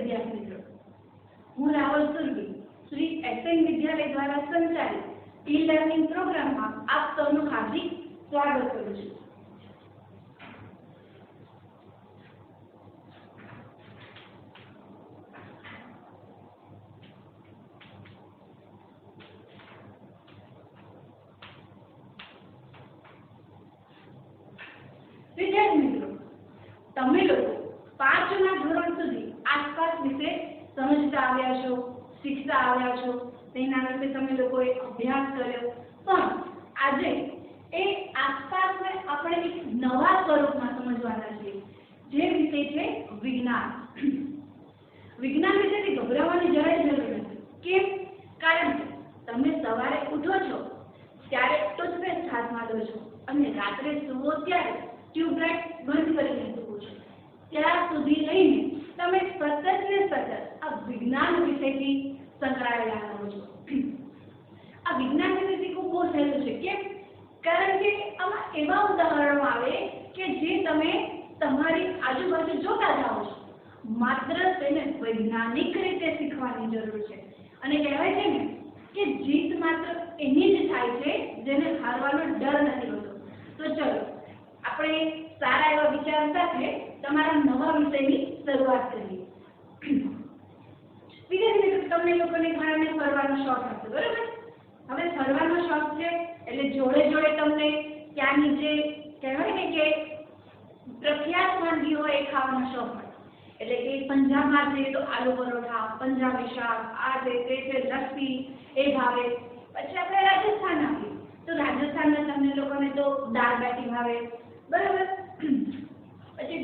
विद्यार्थी मित्रों, हूँ राहुल सुरभी श्री एसएन विद्यालय द्वारा संचालित ई लर्निंग प्रोग्राम में आप सबનું हार्दिक स्वागत करूँ छूं। विद्यार्थी मित्रों, तमे लोग 5 ના ધોરણ સુધી આસપાસ વિશે સમજતા આવ્યા છો, શીખતા આવ્યા છો, તેના વિશે તમે લોકોએ અભ્યાસ કર્યો, પણ આજે એ આસપાસને આપણે એક નવા સ્વરૂપમાં સમજવાના છીએ, જે વિષય છે વિજ્ઞાન। વિજ્ઞાન વિશેથી ગભરાવાની જરાય જરૂર નથી। કેમ? કારણ કે તમે સવારે ઉઠો છો ત્યારે ટૂથપેસ્ટ હાથમાં લો છો અને રાત્રે સૂવો ત્યારે ટ્યુબલાઇટ બંધ કરીને સૂવો છો। ત્યાં સુધી લઈને તમે સતત ને સતત આ વિજ્ઞાન વિષયથી સંકળાયેલા રહો છો। આ વિજ્ઞાન વિષય શીખવું બહુ સહેલું છે। કેમ? કારણ કે આમાં એવા ઉદાહરણો આવે કે જે તમે તમારી આજુબાજુ જોતા જાઓ છો, માત્ર તેને વૈજ્ઞાનિક રીતે શીખવાની જરૂર છે। અને કહેવાય છે ને કે જીત માત્ર એની જ થાય છે જેને હારવાનો ડર નથી હોતો। તો ચલો આપણે સારા એવા વિચાર સાથે તમારા નવા વિષયની શરૂઆત કરીએ। વિદ્યાર્થી મિત્રો, તમને લોકોને ઘણાને ફરવાનો શોખ હશે, બરાબર? હવે ફરવાનો શોખ છે એટલે જોડે જોડે તમને ત્યાંની જે કહેવાય ને કે પ્રખ્યાત વાનગી હોય એ ખાવાનો શોખ હોય। એટલે કે પંજાબમાં જઈએ તો આલુ પરોઠા, પંજાબી શાક, આ તે છે લસ્સી એ ભાવે। પછી આપણે રાજસ્થાન આવીએ તો રાજસ્થાનના તમને લોકોને તો દાળ બાટી ભાવે, બરાબર? પછી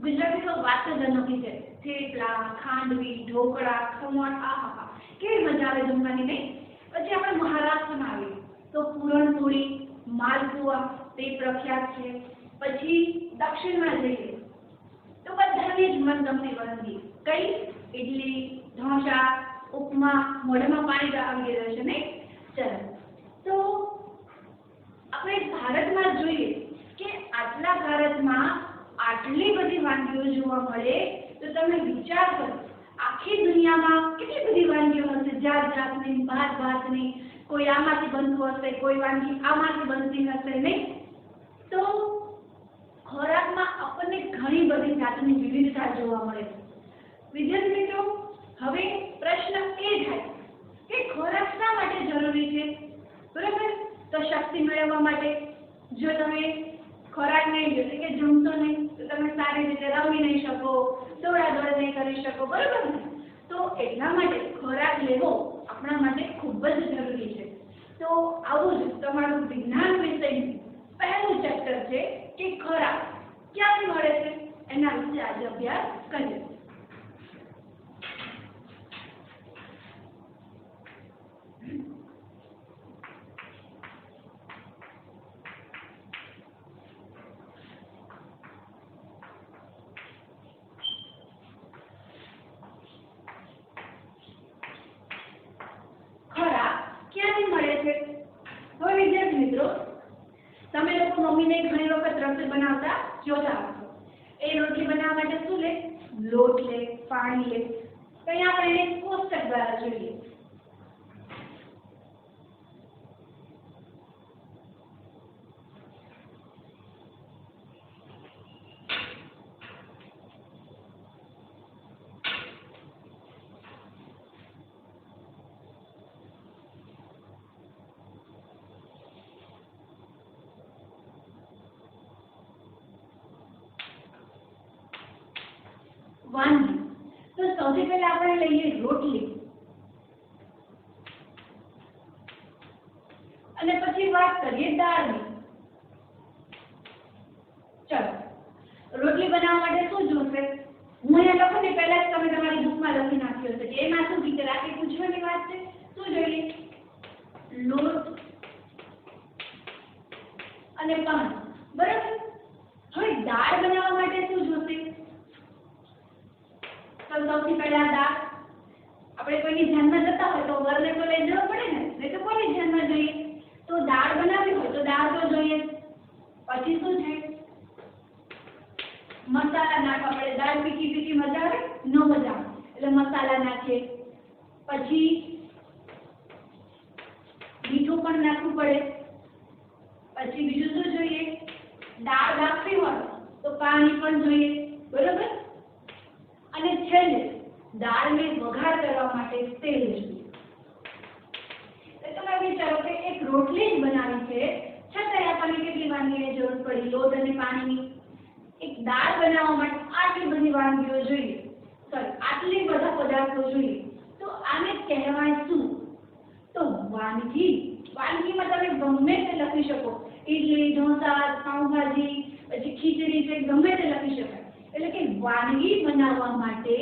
ગુજરાતી તો વાત જ અનોખી છે। થેપલા, ખાંડવી, ઢોકળા, ખમણ, આહા કેવી મજા આવે જમવાની, નહીં? પછી આપણે મહારાષ્ટ્રમાં આવીએ તો પૂરણપોળી, માલપુઆ તે પ્રખ્યાત છે। પછી દક્ષિણમાં જઈએ તો બધાની જ મનગમતી વાનગી કઈ? ઇડલી, ઢોસા, ઉપમા, મોઢામાં પાણી આવી ગયું છે, નહીં? ચલો તો આપણે ભારતમાં જોઈએ કે આટલા ભારતમાં આટલી બધી વાનગીઓ જોવા મળે તો તમે વિચાર કરો આખી દુનિયામાં કેટલી બધી વાનગીઓ હશે, જાત જાતની, ભાત ભાતની, કોઈ આમાંથી બનતું હશે, કોઈ વાનગી આમાંથી બનતી હશે, નહીં? તો ખોરાકમાં આપણને ઘણી બધી જાતની વિવિધતા જોવા મળે। વિદ્યાર્થી મિત્રો, હવે પ્રશ્ન એ થાય કે ખોરાક શા માટે જરૂરી છે, બરાબર? તો શક્તિ મેળવવા માટે। જો તમે ખોરાક નહીં લો એટલે કે જમશો નહીં તો તમે સારી રીતે રમી નહીં શકો, દોડાદોડ નહીં કરી શકો, બરાબર ને? તો એટલા માટે ખોરાક લેવો આપણા માટે ખૂબ જ જરૂરી છે। તો આવું જ તમારું વિજ્ઞાન વિષયનું પહેલું ચેપ્ટર છે કે ખોરાક ક્યાંથી મળે છે, એના વિશે આજે અભ્યાસ કરીએ। હવે વિદ્યાર્થી મિત્રો, તમે લોકો મમ્મીને ઘણી વખત રસોઈ બનાવતા જોતા હશો। એ રોટલી બનાવવા માટે શું લે? લોટ લે, પાણી લે। તો અહીંયા આપણે એને કોષ્ટક દ્વારા જોઈએ। वानगी तो સૌથી પહેલા આપણે લઈએ રોટલી અને પછી વાત કરીએ દાળની। ચલો રોટલી બનાવવા માટે શું જોશે? હું અહીંયા લખું ને પહેલા જ તમે તમારી બુકમાં લખી નાખ્યો હશે કે એમાં શું ટીચર આખી પૂછવાની વાત છે। શું જોઈએ? લોટ અને પાણી, બરાબર? હવે દાળ બનાવવા માટે શું જોશે? તો સૌથી પહેલા દાળ આપણે કોઈની ધ્યાનમાં જતા હોય તો વરને તો લઈ જવું પડે ને, નહીં તો કોની ધ્યાનમાં જોઈએ? તો દાળ બનાવી હોય તો દાળ તો જોઈએ। પછી શું છે? મસાલા નાખવા પડે। દાળ ફીકી ફીકી મજા આવે? ન મજા આવે। પછી મીઠું પણ નાખવું પડે, પછી બીજું શું જોઈએ, દાળ બાફવી હોય તો પાણી પણ જોઈએ, બરોબર, અને છેલ્લે દાળને વઘાર કરવા માટે તેલ જોઈએ. તમે વિચારો કે એક રોટલી જ બનાવી છે, છતાંય આપણને કેટલી વાનગીની જરૂર પડી, લોટ અને પાણીની. એક દાળ બનાવવા માટે આટલી બધી વાનગીઓ જોઈએ, આટલી બધા પદાર્થો જોઈએ, તો આને કહેવાય શું? તો વાનગી. વાનગીમાં તમે ગમે તે લખી શકો, ઇડલી, ઢોસા, પાઉંભાજી, પછી ખીચડી છે, ગમે તે લખી શકાય. એટલે કે વાનગી બનાવવા માટે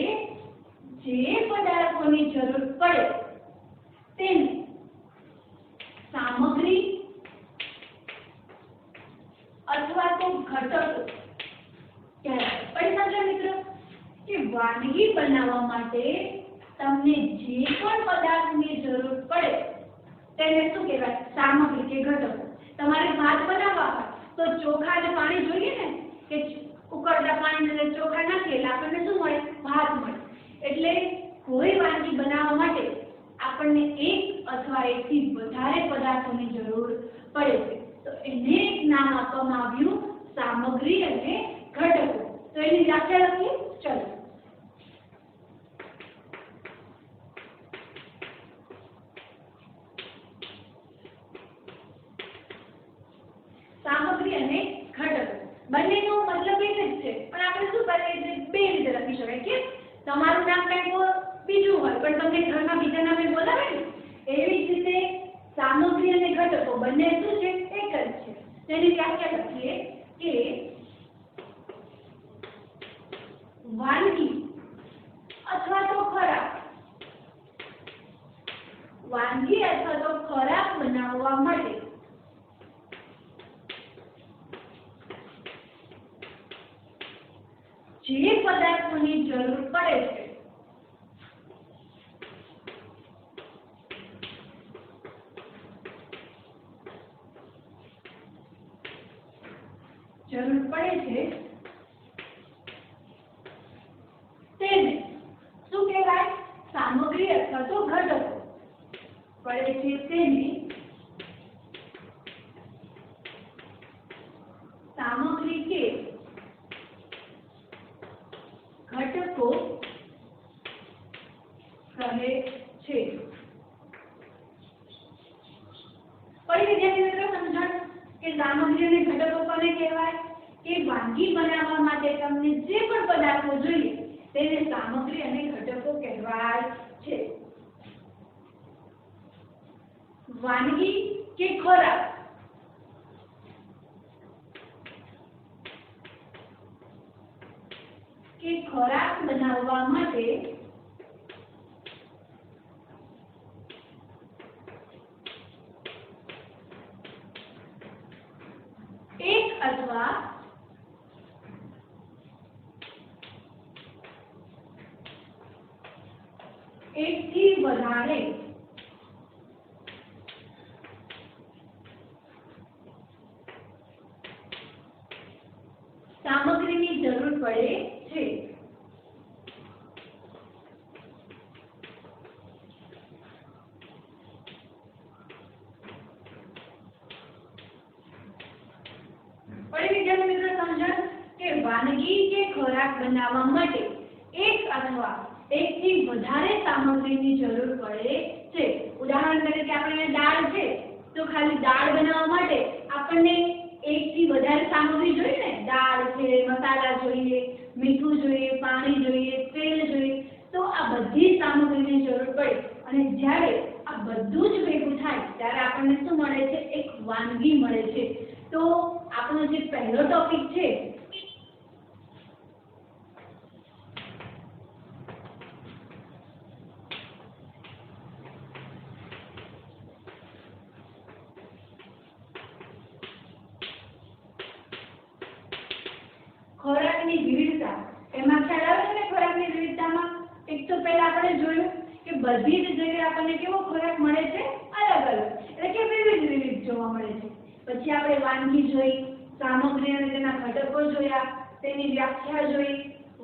જે પદાર્થોની જરૂર પડે તેને સામગ્રી અથવા તો ઘટકો કહેવાય. પણ સમજો મિત્રો કે વાનગી બનાવવા માટે તમને જે પણ પદાર્થની જરૂર પડે તેને શું કહેવાય? સામગ્રી કે ઘટકો. તમારે ભાત બનાવવા હોય તો ચોખા અને પાણી જોઈએ ને, કે ઉકળતા પાણીની અંદર ચોખા નાખીએ એટલે આપણને શું મળે? ભાત મળે. એટલે કોઈ વાનગી બનાવવા માટે આપણને એક અથવા એકથી વધારે પદાર્થોની જરૂર પડે છે. તો એને એક નામ આપવામાં આવ્યું સામગ્રી અને ઘટકો. તો એની વ્યાખ્યા લખીએ. ચલો, સામગ્રી અને ઘટકો બંનેનો મતલબ એક જ છે, પણ આપણે શું કરીએ છીએ, બે રીતે લખી શકાય. કે તમારું નામ કંઈક બીજું હોય પણ તમને ઘરમાં બીજા નામે બોલાવે ને, એવી જ રીતે સામગ્રી અને ઘટકો બંને શું છે? એક જ છે. તેની વ્યાખ્યા લખીએ કે વાનગી અથવા તો ખોરાક, વાનગી અથવા તો ખોરાક બનાવવા માટે જે પદાર્થોની જરૂર પડે છે તેને શું કહેવાય? સામગ્રી અથવા તો ઘટકો. પડે છે તેને સામગ્રી કે ઘટકો કહે છે. ફરી વિદ્યાર્થી મિત્રો સમજણ કે સામગ્રી અને ઘટકો કોને કહેવાય? કે વાનગી બનાવવા માટે તમને જે પણ પદાર્થો જોઈએ તેને સામગ્રી અને ઘટકો કહેવાય છે. વાનગી કે ખોરાક બનાવવા માટે એક અથવા એકથી વધારે સામગ્રીની જરૂર પડે છે. વાનગી કે ખોરાક બનાવવા માટે એક અથવા એકથી વધારે સામગ્રીની જરૂર પડે છે. ઉદાહરણ તરીકે આપણે દાળ છે તો ખાલી દાળ બનાવવા માટે આપણને એકથી વધારે સામગ્રી જોઈએ ને. દાળ છે, મસાલા જોઈએ, મીઠું જોઈએ, પાણી જોઈએ, તેલ જોઈએ. તો આ બધી સામગ્રીની જરૂર પડે અને જ્યારે આ બધું જ ભેગું થાય ત્યારે આપણને શું મળે છે? એક વાનગી મળે છે. તો આપણો જે પહેલો ટોપિક છે ખોરાકની વિવિધતા, એમાં ખ્યાલ આવે છે ને ખોરાકની વિવિધતામાં? એક તો પહેલા આપણે જોયું કે બધી જ જગ્યાએ આપણને કેવો ખોરાક મળે છે? અલગ અલગ, એટલે કે વિવિધ જોવા મળે છે. પછી આપણે વાનગી જોઈ, સામગ્રી અને તેના ઘટકો જોયા, તેની વ્યાખ્યા જોઈ.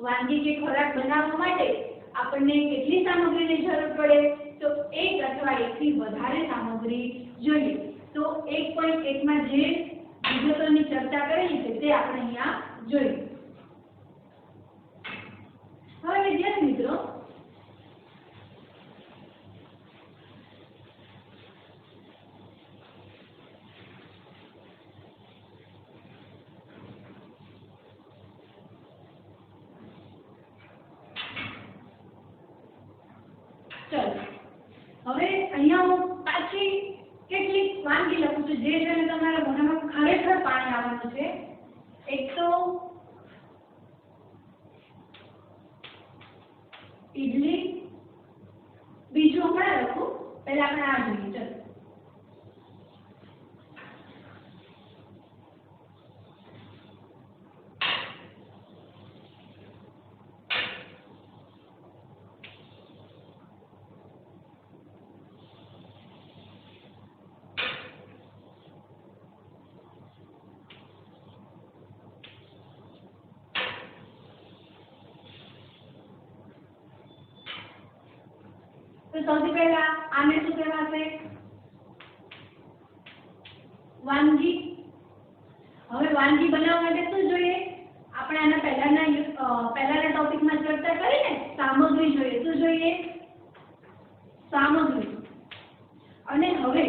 વાનગી કે ખોરાક બનાવવા માટે આપણને કેટલી સામગ્રીની જરૂર પડે તો એક અથવા એકથી વધારે સામગ્રી જોઈએ। તો 1.1 માં જે વિગતોની ચર્ચા કરેલી છે તે આપણે અહીંયા જોઈએ। હવે વિદ્યાર્થી મિત્રો चलो હવે અહીંયા હું પાછી કેટલીક વાનગી લખું છું જે છે ને તમારા મોઢામાં ખરેખર પાણી આવવાનું છે। એક તો ઇડલી, બીજું હમણાં લખું, પહેલા આપણે આ જોઈએ। ચલો तो સૌથી પહેલા આને શું કહેવાશે? વાનગી। હવે વાનગી બનાવવા માટે શું જોઈએ? આપણે આના પહેલાના ટોપિકમાં ચર્ચા કરી ને, સામગ્રી જોઈએ। શું જોઈએ? સામગ્રી। અને હવે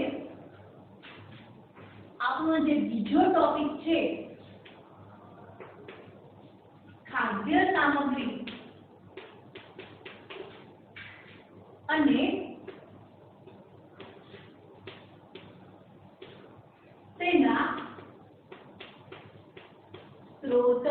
આપણો જે બીજો ટોપિક છે ખાદ્ય સામગ્રી અને તેના સ્ત્રોત।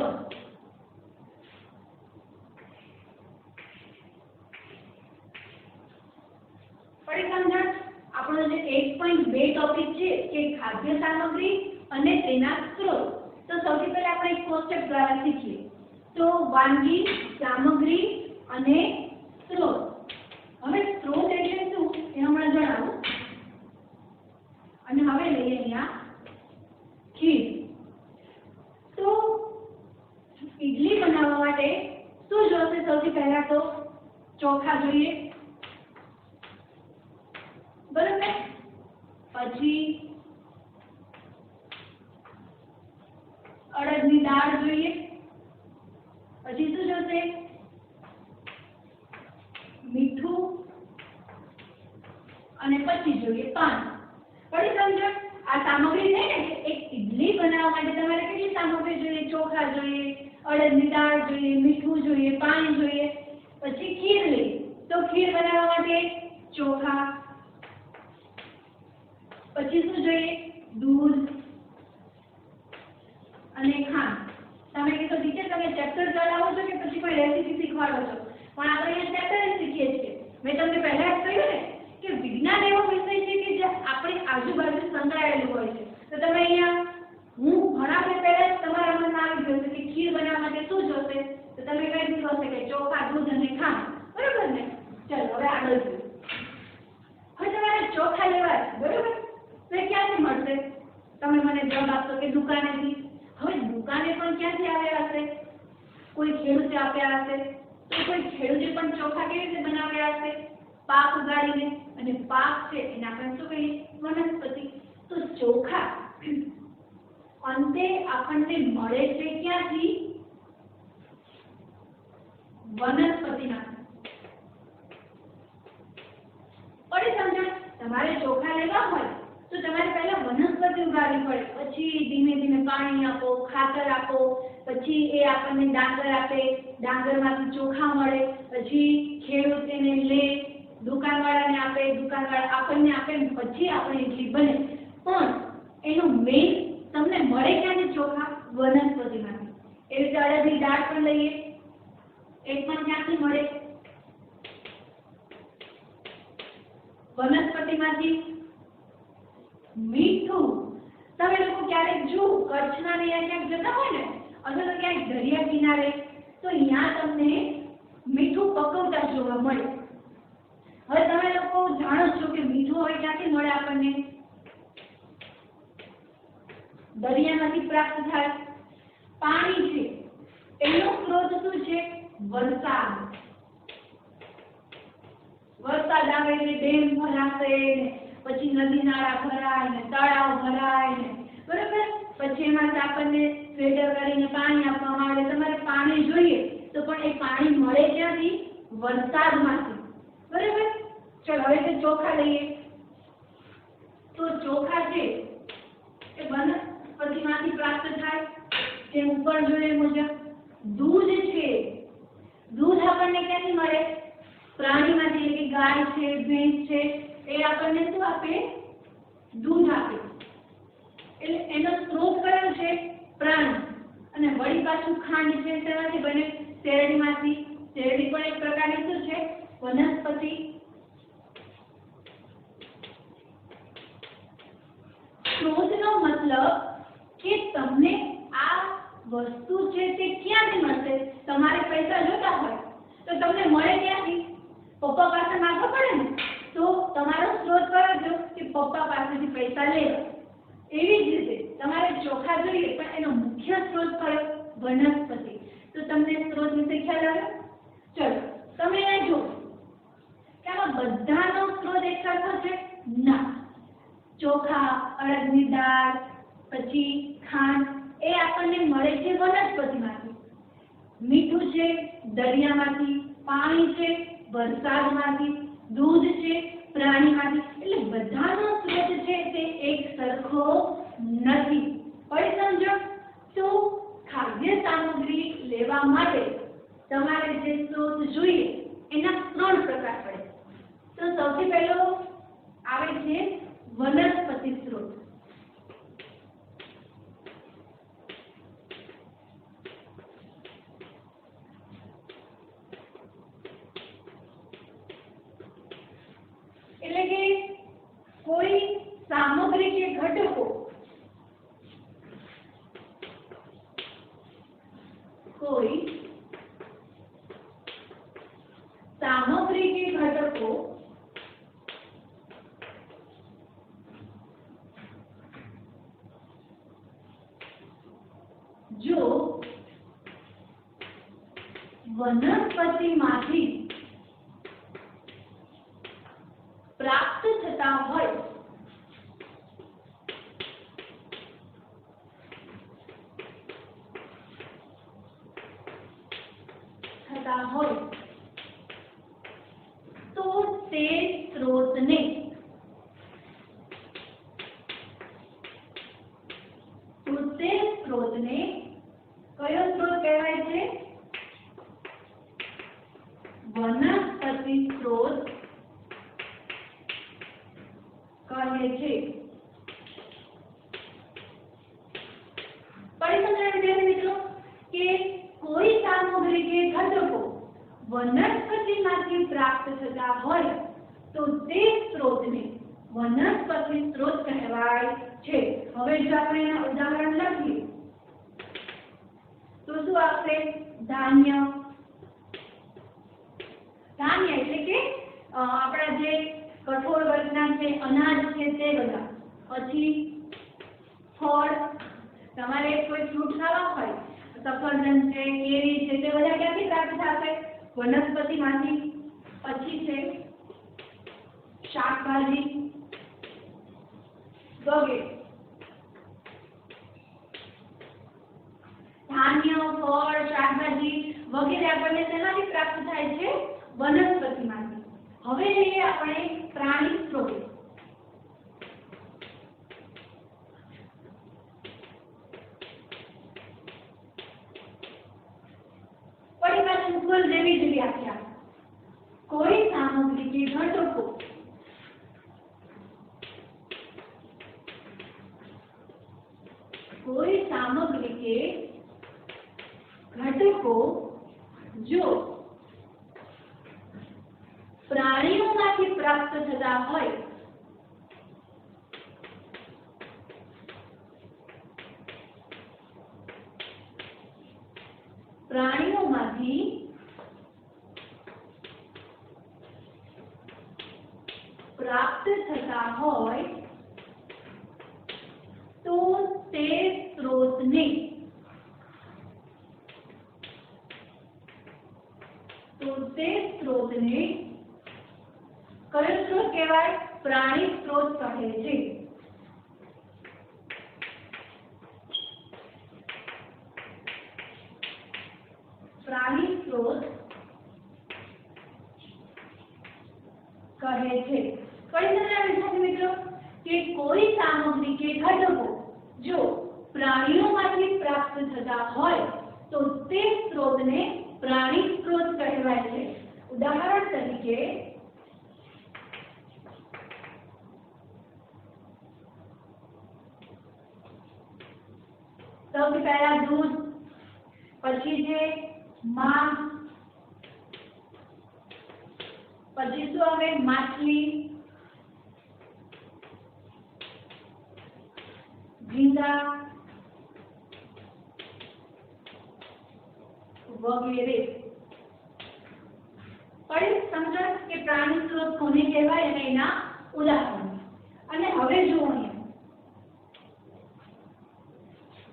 ફરી સમજણ? આપણો જે 1.2 ટોપિક છે કે ખાદ્ય સામગ્રી અને તેના સ્ત્રોત। તો સૌથી પહેલા આપણે એક કોષ્ટક દ્વારા શીખીએ। તો વાનગી, સામગ્રી અને સ્ત્રોત। હવે સ્ત્રોત એટલે શું એ હમણાં જણાવું। અને હવે લઈએ અહીંયા ખીર। તો ઇડલી બનાવવા માટે શું જોઈશે? સૌથી પહેલા તો ચોખા જોઈએ, બરાબર? પછી અડદની દાળ જોઈએ, પછી શું જોઈશે? મીઠું અને પછી જોઈએ પાણી। પડી સમજો? આ સામગ્રી છે ને, એક ઇડલી બનાવવા માટે તમારે કેટલી સામગ્રી જોઈએ? ચોખા જોઈએ, અડદની દાળ જોઈએ, મીઠું જોઈએ, પાણી જોઈએ। પછી ખીર લઈએ તો ખીર બનાવવા માટે ચોખા, પછી શું જોઈએ? દૂધ અને ખાંડ। તમે કીધું ટીચર તમે ચેપ્ટર ચલાવો છો કે પછી કોઈ રેસીપી શીખવાડો છો? પણ આપણે અહીંયા ચેપ્ટર શીખીએ છીએ। મેં તમને પહેલા જ કહ્યું ને કે વિજ્ઞાન એવો વિષય છે કે જે આપણી આજુબાજુ સંકળાયેલું હોય છે। તો તમે અહીંયા હું ભણાવતા પહેલા જ તમારા મનમાં આવી ગયું છે કે ખીર બનાવવા માટે શું જોશે? તો તમે કહી દીધું હશે કે ચોખા, દૂધ અને ખાંડ, બરોબર ને? ચલો હવે આગળ જોઈએ। હવે તમારે ચોખા લેવા છે, બરોબર? તો એ ક્યાંથી મળશે? તમે મને જવાબ આપશો કે દુકાનેથી। હવે દુકાને પણ ક્યાંથી આવ્યા હશે? કોઈ ખેડૂતે આપ્યા હશે। તો કોઈ ખેડૂતે પણ ચોખા કેવી રીતે બનાવ્યા હશે? પાક ઉગાડીને। અને પાક છે એને આપણે શું કહીએ? વનસ્પતિ। તો ચોખા અંતે આપણને મળે છે ક્યાંથી? વનસ્પતિમાંથી। પડી સમજણ? તમારે ચોખા લેવા હોય તો તમારે પહેલા વનસ્પતિ ઉગાડવી પડે, પછી ધીમે ધીમે પાણી આપો, ખાતર આપો, પછી એ આપણને ડાંગર આપે, ડાંગરમાંથી ચોખા મળે, પછી ખેડૂત એને લે, દુકાનવાળાને આપે, દુકાનવાળા આપણને આપે, પછી આપણે ઇડલી બને। પણ એનું મેઇન તમને મળે ક્યાંથી? ચોખા વનસ્પતિમાંથી। એ રીતે અડદની દાળ પણ લઈએ, એ પણ ક્યાંથી મળે? વનસ્પતિમાંથી। મીઠું તમે લોકો ક્યારેક જો કચ્છના ને ક્યાંક જતા હોય ને, અથવા તો ક્યાંક દરિયા કિનારે, તો અહીંયા તમને મીઠું પકવતા જોવા મળે। હવે તમે લોકો જાણો છો કે મીઠું હવે ક્યાંથી મળે આપણને? દરિયામાંથી પ્રાપ્ત થાય। પાણી છે એનો સ્ત્રોત શું છે? વરસાદ। વરસાદ આવે એટલે ડેમ ભરાશે ને પછી નદી નાળા ભરાય ને તળાવ ભરાય ને બરાબર પછી એમાં આપણને ફિલ્ટર કરીને પાણી આપવામાં આવે તમારે પાણી જોઈએ તો પણ એ પાણી મળે ક્યાંથી વરસાદમાંથી બરાબર ચલો હવે તે ચોખા લઈએ તો ચોખા છે એ વનસ્પતિમાંથી પ્રાપ્ત થાય જે ઉપર જોઈએ મુજબ दूध છે दूध આપણને ક્યાંથી મળે પ્રાણીમાંથી એટલે ગાય છે ભેંસ છે એ આપણને શું આપે दूध આપે એટલે એનો સ્ત્રોત કયો છે પ્રાણી અને વળી પાછું ખાંડ છે તેમાંથી બને શેરડીમાંથી શેરડી પણ એક પ્રકારની શું છે વનસ્પતિ સ્ત્રોતનો મતલબ કે તમને આ વસ્તુ છે તે ક્યાંથી મળશે તમારે પૈસા જોતા હોય તો તમને મળે ક્યાંથી પપ્પા પાસે માંગવા પડે ને તો તમારો સ્ત્રોત કયો છે કે પપ્પા પાસેથી પૈસા લેવા એવી જ રીતે તમારે ચોખા જોઈએ પણ એનો મુખ્ય સ્ત્રોત કયો વનસ્પતિ તો તમને સ્ત્રોત વિશે ખ્યાલ આવ્યો ચલો તમે એ જો કે આમાં બધાનો સ્ત્રોત એકસરખો છે ના ચોખા અડદની દાળ પછી ખાંડ એ આપણને મળે છે વનસ્પતિમાંથી મીઠું છે દરિયામાંથી પાણી છે વરસાદમાંથી दूध છે પ્રાણીમાંથી એટલે બધાનો સ્ત્રોત છે તે એક સરખો નથી પડી સમજો તો ખાદ્ય સામગ્રી લેવા માટે તમારે જે સ્ત્રોત જોઈએ એના 3 પ્રકાર પડે તો સૌથી પહેલો આવે છે વનસ્પતિ સ્ત્રોત એટલે કે કોઈ સામગ્રી કે ઘટકો जो वनस्पतिमांथी प्राप्त थता होय तो ते स्त्रोतने कयो स्त्रोत कहेवाय छे वनस्पति स्त्रोत कहे छे मित्रों के कोई सामग्री के घटको वनस्पतिमांथी प्राप्त थता होय तो ते स्त्रोतने वनस्पति स्त्रोत कहेवाय छे। हवे जो आपणे एना उदाहरण लखीए तो शुं आवशे धान्य धान्य એટલે કે આપણા જે કઠોળ વર્ગના છે અનાજ છે તે બધા પછી ફળ તમારે કોઈ ફ્રૂટ ખાવા હોય સફરજન છે કેરી છે તે બધા ક્યાંથી પ્રાપ્ત થશે વનસ્પતિમાંથી પછી છે શાકભાજી વગેરે धान्य फल शाकभाजी वगैरह आपने तेनाथी प्राप्त थाय छे वनस्पतिमांथी। हवे लईए आपणे प्राणी स्त्रोत पड़ी पाछू कुल देवी ज व्याख्या कोई सामग्री के घटको कोई सामग्री के घटको जो प्राणियोंमांथी प्राप्त थता होय प्राणियोंमांथी प्राप्त थता होय तो ते स्त्रोतने કયો સ્ત્રોત કહેવાય? પ્રાણી સ્ત્રોત કહે છે. પ્રાણી સ્ત્રોત કહે છે. કઈ સમજાય વિદ્યાર્થી મિત્રો કે કોઈ સામગ્રી કે ઘટકો જો પ્રાણીઓમાંથી પ્રાપ્ત થતા હોય તો તે સ્ત્રોતને પ્રાણી સ્ત્રોત કહેવાય છે. ઉદાહરણ તરીકે સૌથી પહેલા દૂધ, પછી છે માંસ, પછી શું આવે? માછલી, ઝીંગા વગેરે. પણ સમજો કે પ્રાણી સ્ત્રોત કોને કહેવાય અને એના ઉદાહરણ. અને હવે જુઓ અહીંયા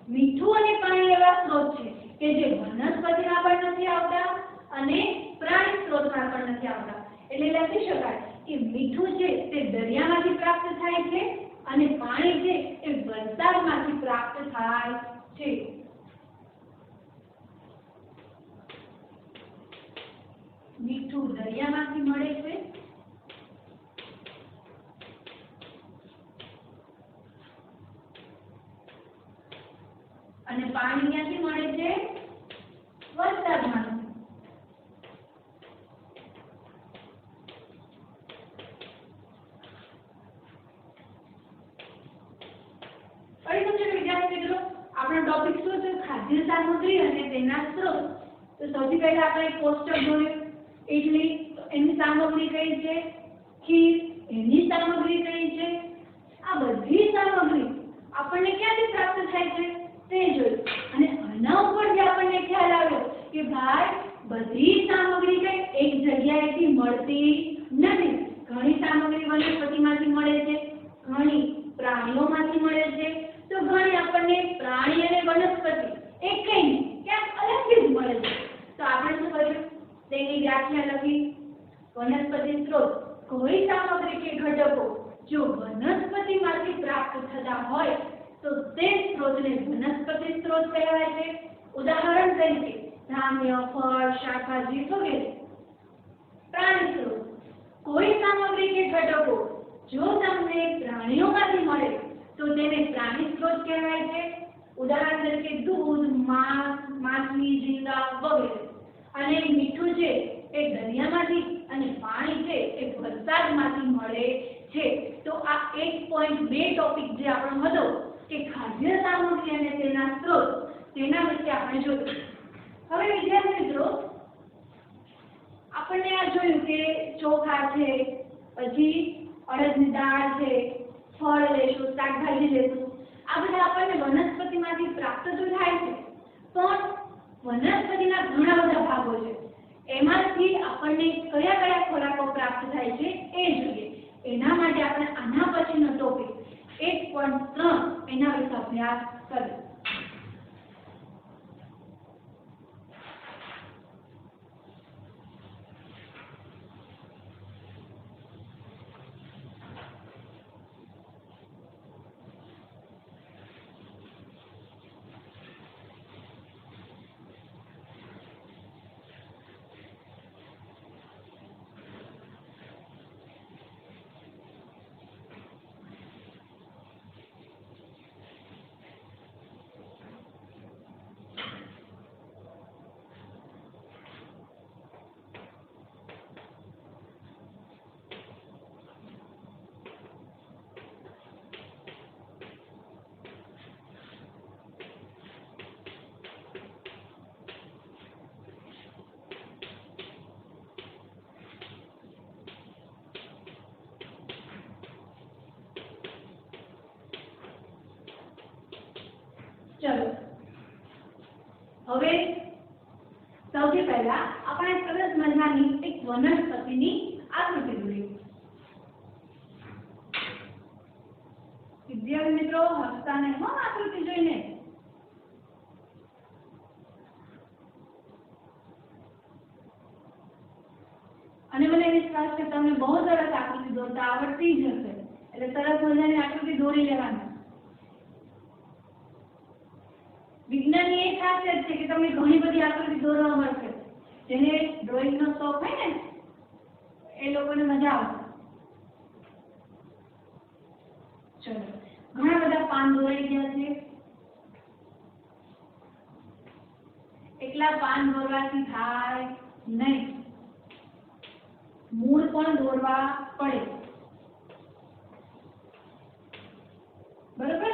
મીઠું અને પાણી એવા સ્ત્રોત છે કે જે વનસ્પતિમાં પણ નથી આવતા અને પ્રાણી સ્ત્રોતમાં પણ નથી આવતા. એટલે લખી શકાય કે મીઠું છે તે દરિયામાંથી પ્રાપ્ત થાય છે અને પાણી છે એ વરસાદમાંથી પ્રાપ્ત થાય છે. મીઠું દરિયામાંથી મળે છે અને પાણી ક્યાંથી મળે છે? વરસાદમાંથી. વિદ્યાર્થી મિત્રો આપણો ટોપિક શું છે? ખાદ્ય સામગ્રી અને તેના સ્ત્રોત. તો સૌથી પહેલા આપણે કોષ્ટક જોયું. ઇડલી એની સામગ્રી કઈ છે? ખીર એની સામગ્રી કઈ છે? આ બધી સામગ્રી આપણને ક્યાંથી પ્રાપ્ત થાય છે તે જોયું. અને આના ઉપરથી આપણને ખ્યાલ આવ્યો કે ભાઈ બધી સામગ્રી કઈ એક જગ્યાએથી મળતી નથી. ઘણી સામગ્રી વનસ્પતિમાંથી મળે છે, ઘણી પ્રાણીઓમાંથી મળે છે, તો ઘણી આપણને પ્રાણી અને વનસ્પતિ એકઈ ક્યાંક અલગથી જ મળે છે. તો આપણે શું કર્યું? તેની વ્યાખ્યા લખી. વનસ્પતિ સ્ત્રોત કોઈ સામગ્રી કે ઘટકો જો વનસ્પતિમાંથી પ્રાપ્ત થતા હોય તો તે સ્ત્રોતને વનસ્પતિ સ્ત્રોત કહેવાય છે. ઉદાહરણ તરીકે ધાન્ય, ફળ, શાકભાજી વગેરે. પ્રાણી સ્ત્રોત કોઈ સામગ્રી કે ઘટકો જો તમને પ્રાણીઓમાંથી મળે તો તેને પ્રાણી સ્ત્રોત કહેવાય છે. ઉદાહરણ તરીકે દૂધ, માંસ, માછલી, ઝીંગા વગેરે. અને મીઠું છે એ દરિયામાંથી અને પાણી છે એ વરસાદમાંથી મળે છે. તો આ 1.2 ટોપિક જે આપણો હતો કે ખાદ્ય સામગ્રી અને તેના સ્ત્રોત, તેના વિશે આપણે જોયું. હવે વિદ્યાર્થી મિત્રો આપણને આ જોયું કે ચોખા છે, પછી અડદની દાળ છે, ફળ લેશું, શાકભાજી લેશું, આ બધા આપણને વનસ્પતિમાંથી પ્રાપ્ત તો થાય છે, પણ વનસ્પતિના ઘણા બધા ભાગો છે. એમાંથી આપણને કયા કયા ખોરાકો પ્રાપ્ત થાય છે એ જોઈએ. એના માટે આપણે આના પછીનો ટોપિક 1.3 એના વિશે અભ્યાસ કરીએ. चलो હવે સૌથી પહેલા આપણે સરસ મજાની એક વનસ્પતિની આકૃતિ દોરીએ. વિદ્યાર્થી મિત્રો હસતા નહીં હો આકૃતિ જોઈને. અને મને એની ખાસ કે તમને બહુ સરસ આકૃતિ દોરતા આવડતી જ હશે, એટલે સરસ મજાની આકૃતિ દોરી લેવાની. વિજ્ઞાનની એ ખાસિયત છે કે તમને ઘણી બધી આકૃતિ દોરવા મળશે. જેને ડ્રોઈંગનો શોખ હોય ને એ લોકોને મજા આવશે. ચલો, ઘણા બધા પાન દોરાઈ ગયા છે. એકલા પાન દોરવાથી થાય નહીં, મૂળ પણ દોરવા પડે. બરોબર?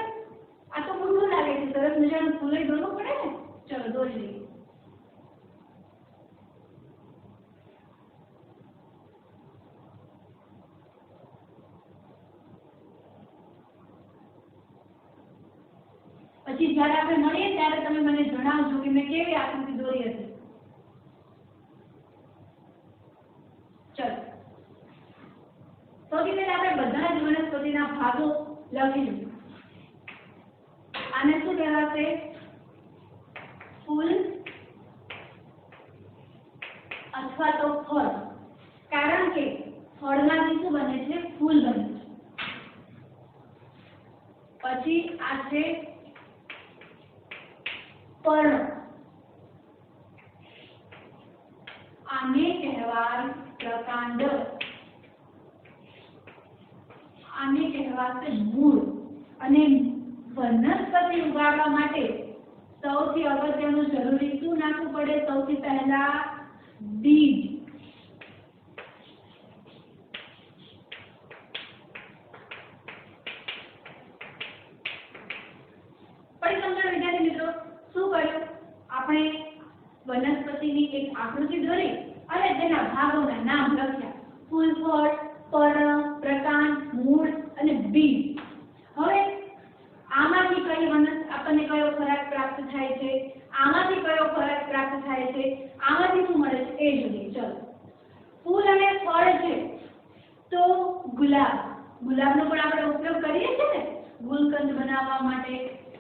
આ તો મોટું લાગે છે, સરસ મજાનું ફૂલ દોરવું પડે ને. ચલો દોરી લઈએ. પછી જ્યારે આપણે મળીએ ત્યારે તમે મને જણાવજો કે મેં કેવી આકૃતિ દોરી હતી. ચલો, સૌથી પહેલા આપણે બધા જ વનસ્પતિના ભાગો લખી લઈએ. આને શું કહેવાશે? ફૂલ અથવા તો ફળ. કારણ કે ફળમાંથી શું બને છે? ફૂલ બને છે. પછી આ છે પર્ણ. આને કહેવાય પ્રકાંડ. આને કહેવાશે મૂળ. અને વનસ્પતિ ઉગાડવા માટે સૌથી અગત્યનું જરૂરી શું નાખવું પડે? સૌથી પહેલા બીજ. પણ સમજો વિદ્યાર્થી મિત્રો, શું કર્યું? આપણે વનસ્પતિની એક આકૃતિ દોરી અને તેના ભાગોના નામ લખ્યા. ફૂલ, ફળ, પર્ણ, પ્રકાંડ, મૂળ અને બીજ. હવે આમાંથી કઈ આપણને કયો ખોરાક પ્રાપ્ત થાય છે, આમાંથી કયો ખોરાક પ્રાપ્ત થાય છે, આમાંથી શું મળે છે એ જોઈએ. ચલો, ફૂલ અને ફળ છે તો ગુલાબ. ગુલાબનો પણ આપણે ઉપયોગ કરીએ છીએ ને ગુલકંદ બનાવવા માટે.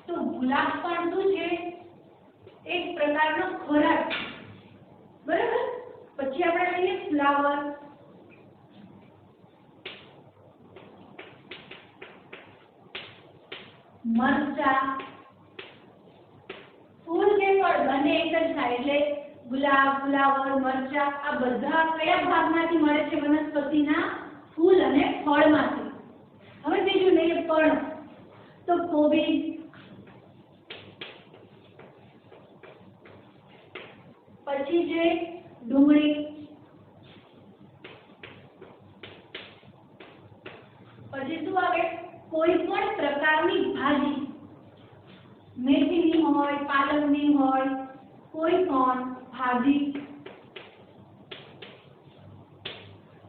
તો ગુલાબ પણ શું છે? એક પ્રકારનો ખોરાક. બરાબર? પછી આપણે લઈએ ફ્લાવર. મરચા. ફૂલ કે ફળ બંને એક જ થાય એટલે ગુલાબ, ફ્લાવર, મરચા આ બધા કયા ભાગમાંથી મળે છે? વનસ્પતિના ફૂલ અને ફળમાંથી. હવે બીજું લઈએ પર્ણ. તો કોબીજ, પછી છે ડુંગળી, પછી શું આવે? કોઈ પણ પ્રકારની ભાજી. મેથીની હોય, પાલકની હોય, કોઈ પણ ભાજી.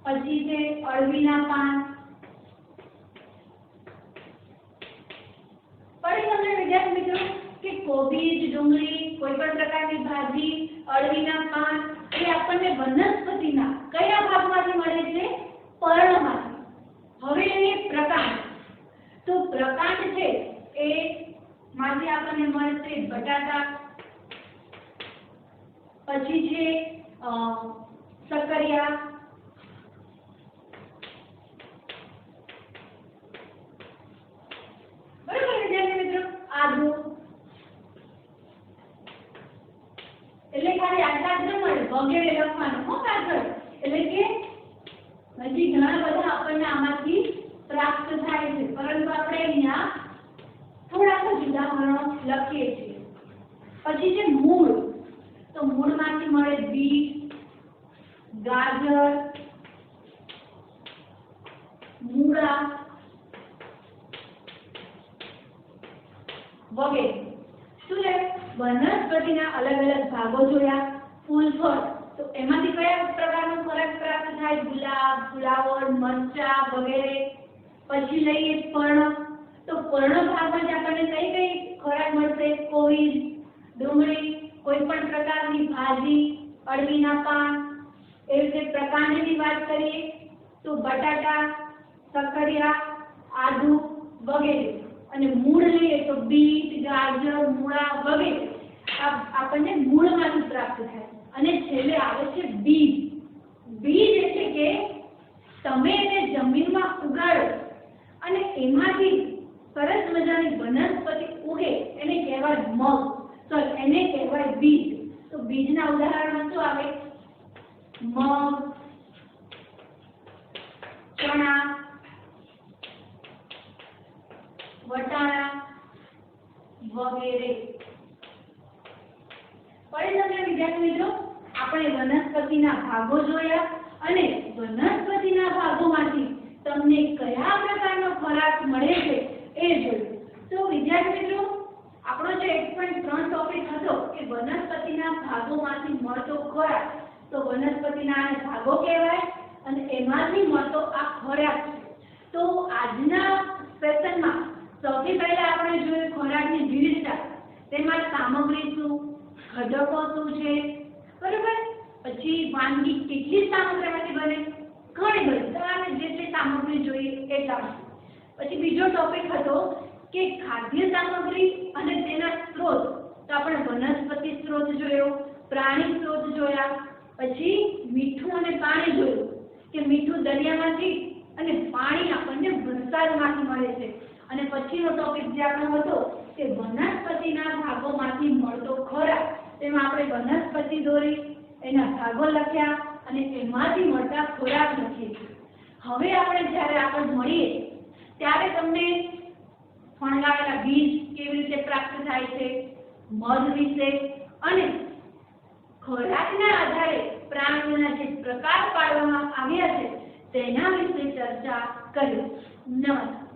પછી છે અળવીના પાન. પણ તમને વિદ્યાર્થી મિત્રો કે કોબીજ, ડુંગળી, કોઈ પણ પ્રકારની ભાજી, અળવીના પાન એ આપણને વનસ્પતિના કયા ભાગમાંથી મળે છે? પર્ણમાંથી. હવે લઈએ પ્રકાંડ. તો પ્રકાંડ છે એ માંથી આપણને મળશે બટાટા, પછી છે સક્કરિયા, બરાબર વિદ્યાર્થી મિત્રો? આદુ. એટલે ખાલી આટલા જ ન મળે, વગેરે લખવાનું હો પાછળ. એટલે કે હજી ઘણા બધા આપણને આમાંથી પ્રાપ્ત થાય છે, પરંતુ આપણે અહીંયા થોડાક જ ઉદાહરણો લખીએ છીએ. પછી છે મૂળ. તો મૂળમાંથી મળે બીટ, ગાજર, મૂળા વગેરે. શું છે? વનસ્પતિના અલગ અલગ ભાગો જોયા. ફૂલ, ફળ. તો એમાંથી કયા પ્રકારનો ખોરાક પ્રાપ્ત થાય? ગુલાબ, ફ્લાવર, મરચા વગેરે. પછી લઈએ પર્ણ. તો પર્ણ ભાગમાં જ આપણને કઈ કઈ ખોરાક મળશે? કોબીજ, ડુંગળી, કોઈ પણ પ્રકારની ભાજી, અળવીના પાન. એ રીતે પ્રકાંડની વાત કરીએ તો બટાટા, સક્કરિયા, આદુ વગેરે. અને મૂળ લઈએ તો બીટ, ગાજર, મૂળા વગેરે આપણને મૂળમાંથી પ્રાપ્ત થાય. અને છેલ્લે આવે છે બીજ. બીજ એટલે કે મગ, તો એને કહેવાય બીજ. તો બીજના ઉદાહરણમાં શું આવે? મગ, ચણા, વટાણા વગેરે. પછી તમને વિદ્યાર્થી મિત્રો આપણે વનસ્પતિના ભાગો જોયા અને વનસ્પતિના ભાગોમાંથી તમને કયા પ્રકારનો ખોરાક મળે છે એ જોયું. તો વિદ્યાર્થી મિત્રો આપણો જે 1.3 ટોપિક હતો કે વનસ્પતિના ભાગોમાંથી મળતો ખોરાક, તો વનસ્પતિના આને ભાગો કહેવાય અને એમાંથી મળતો આ ખોરાક છે. તો આજના સેશનમાં સૌથી પહેલા આપણે જોયું ખોરાકની વિવિધતા, તેમાં સામગ્રી શું, ઘટકો શું છે, બરોબર. પછી વાનગી કેટલી સામગ્રીમાંથી બને, ઘણી બધી, તમારે જેટલી સામગ્રી જોઈએ એટલા. પછી બીજો ટોપિક હતો કે ખાદ્ય સામગ્રી અને તેના સ્ત્રોત. તો આપણે વનસ્પતિ સ્ત્રોત જોયો, પ્રાણી સ્ત્રોત જોયા, પછી મીઠું અને પાણી જોયું કે મીઠું દરિયામાંથી અને પાણી આપણને વરસાદમાંથી મળે છે. અને પછીનો ટોપિક જે આપણો હતો કે વનસ્પતિના ભાગોમાંથી મળતો ખોરાક, તેમાં આપણે વનસ્પતિ દોરી, એના ભાગો લખ્યા અને એમાંથી મળતા ખોરાક લખીએ છીએ. હવે આપણે જ્યારે આગળ મળીએ ત્યારે તમને ફણગાવેલા બીજ કેવી રીતે પ્રાપ્ત થાય છે, મધ વિશે અને ખોરાકના આધારે પ્રાણીઓના જે પ્રકાર પાડવામાં આવ્યા છે તેના વિશે ચર્ચા કરી. નમસ્કાર.